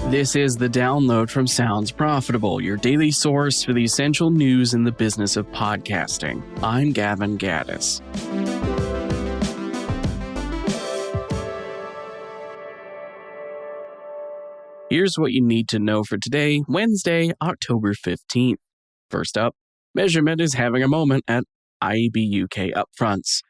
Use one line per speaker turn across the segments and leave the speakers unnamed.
This is the download from Sounds Profitable, your daily source for the essential news in the business of podcasting. I'm Gavin Gaddis. Here's what you need to know for today, Wednesday, October 15th. First up, measurement is having a moment at IAB UK Upfronts.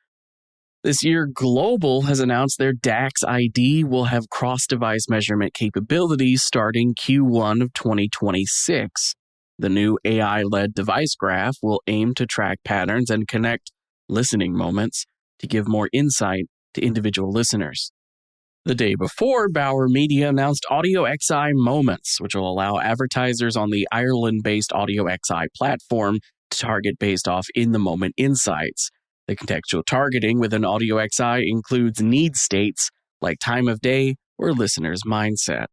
This year, Global has announced their DAX ID will have cross-device measurement capabilities starting Q1 of 2026. The new AI-led device graph will aim to track patterns and connect listening moments to give more insight to individual listeners. The day before, Bauer Media announced Audio XI Moments, which will allow advertisers on the Ireland-based Audio XI platform to target based off in-the-moment insights. The contextual targeting within Audio XI includes need states like time of day or listener's mindset.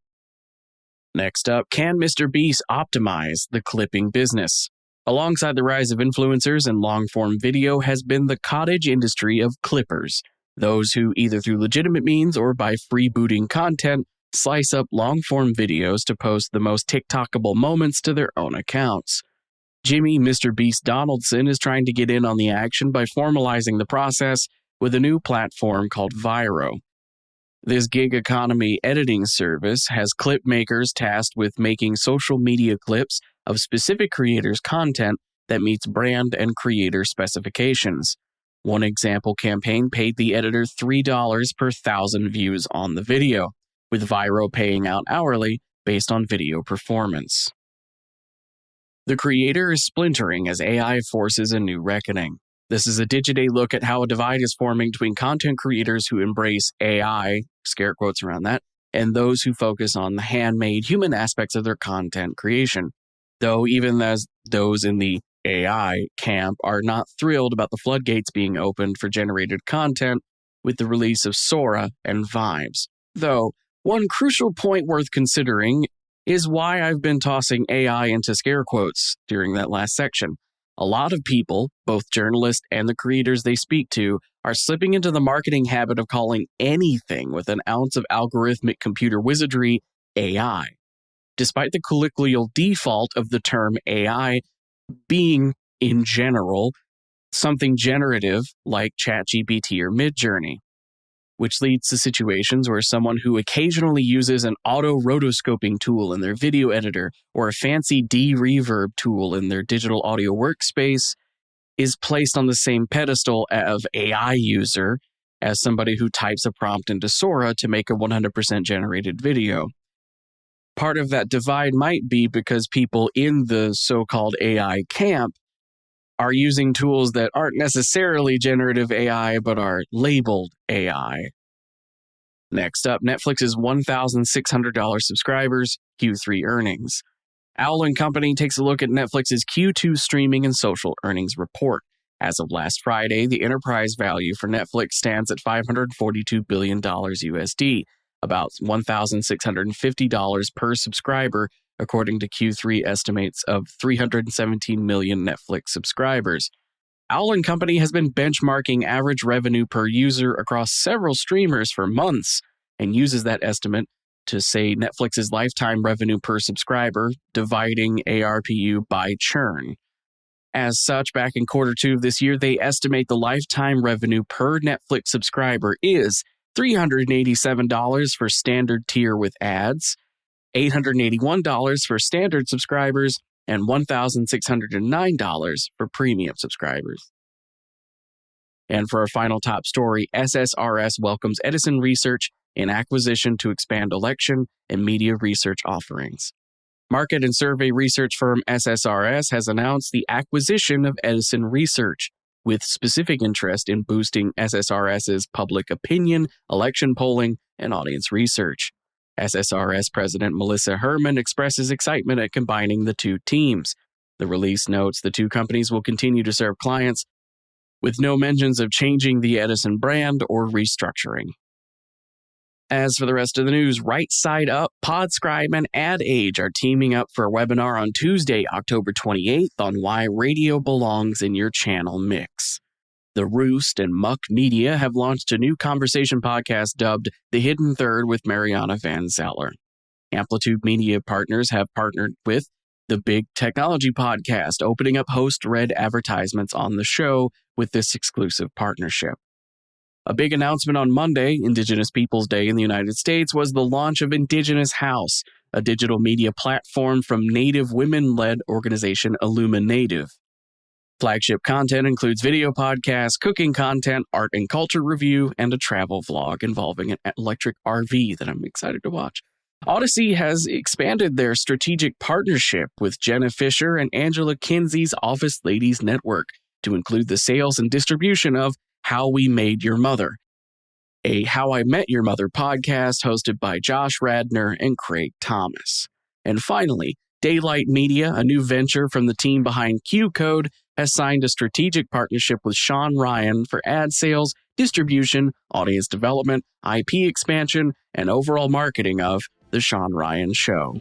Next up, can Mr. Beast optimize the clipping business? Alongside the rise of influencers and long-form video has been the cottage industry of clippers, those who either through legitimate means or by freebooting content slice up long-form videos to post the most TikTokable moments to their own accounts. Jimmy Mr. Beast Donaldson is trying to get in on the action by formalizing the process with a new platform called Viro. This gig economy editing service has clip makers tasked with making social media clips of specific creators' content that meets brand and creator specifications. One example campaign paid the editor $3 per 1,000 views on the video, with Viro paying out hourly based on video performance. The creator is splintering as AI forces a new reckoning. This is a Digiday look at how a divide is forming between content creators who embrace AI, scare quotes around that, and those who focus on the handmade human aspects of their content creation. Though even as those in the AI camp are not thrilled about the floodgates being opened for generated content with the release of Sora and Vibes. Though, one crucial point worth considering is why I've been tossing AI into scare quotes during that last section. A lot of people, both journalists and the creators they speak to, are slipping into the marketing habit of calling anything with an ounce of algorithmic computer wizardry AI, despite the colloquial default of the term AI being, in general, something generative like ChatGPT or Midjourney, which leads to situations where someone who occasionally uses an auto-rotoscoping tool in their video editor or a fancy de-reverb tool in their digital audio workspace is placed on the same pedestal of AI user as somebody who types a prompt into Sora to make a 100% generated video. Part of that divide might be because people in the so-called AI camp are using tools that aren't necessarily generative AI, but are labeled AI. Next up, Netflix's $1,600 subscribers, Q3 earnings. Owl & Company takes a look at Netflix's Q2 streaming and social earnings report. As of last Friday, the enterprise value for Netflix stands at $542 billion USD, about $1,650 per subscriber, according to Q3 estimates of 317 million Netflix subscribers. Owl & Company has been benchmarking average revenue per user across several streamers for months and uses that estimate to say Netflix's lifetime revenue per subscriber, dividing ARPU by churn. As such, back in Q2 of this year, they estimate the lifetime revenue per Netflix subscriber is $387 for standard tier with ads, $881 for standard subscribers, and $1,609 for premium subscribers. And for our final top story, SSRS welcomes Edison Research in acquisition to expand election and media research offerings. Market and survey research firm SSRS has announced the acquisition of Edison Research, with specific interest in boosting SSRS's public opinion, election polling, and audience research. SSRS President Melissa Herman expresses excitement at combining the two teams. The release notes the two companies will continue to serve clients, with no mentions of changing the Edison brand or restructuring. As for the rest of the news, Right Side Up, Podscribe, and Ad Age are teaming up for a webinar on Tuesday, October 28th on why radio belongs in your channel mix. The Roost and Muck Media have launched a new conversation podcast dubbed The Hidden Third with Mariana Van Zeller. Amplitude Media Partners have partnered with the Big Technology Podcast, opening up host-read advertisements on the show with this exclusive partnership. A big announcement on Monday, Indigenous Peoples Day in the United States, was the launch of Indigenous House, a digital media platform from Native women-led organization Illuminative. Flagship content includes video podcasts, cooking content, art and culture review, and a travel vlog involving an electric RV that I'm excited to watch. Odyssey has expanded their strategic partnership with Jenna Fisher and Angela Kinsey's Office Ladies Network to include the sales and distribution of How We Made Your Mother, a How I Met Your Mother podcast hosted by Josh Radner and Craig Thomas. And finally, Daylight Media, a new venture from the team behind Q Code, has signed a strategic partnership with Sean Ryan for ad sales, distribution, audience development, IP expansion, and overall marketing of The Sean Ryan Show.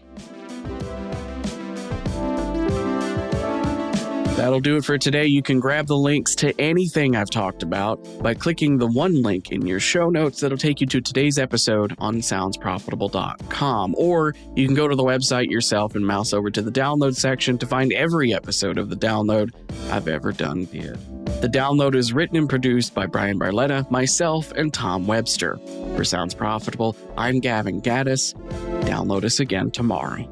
That'll do it for today. You can grab the links to anything I've talked about by clicking the one link in your show notes that'll take you to today's episode on soundsprofitable.com. Or you can go to the website yourself and mouse over to the download section to find every episode of The Download I've ever done via. The Download is written and produced by Brian Barletta, myself, and Tom Webster. For Sounds Profitable, I'm Gavin Gaddis. Download us again tomorrow.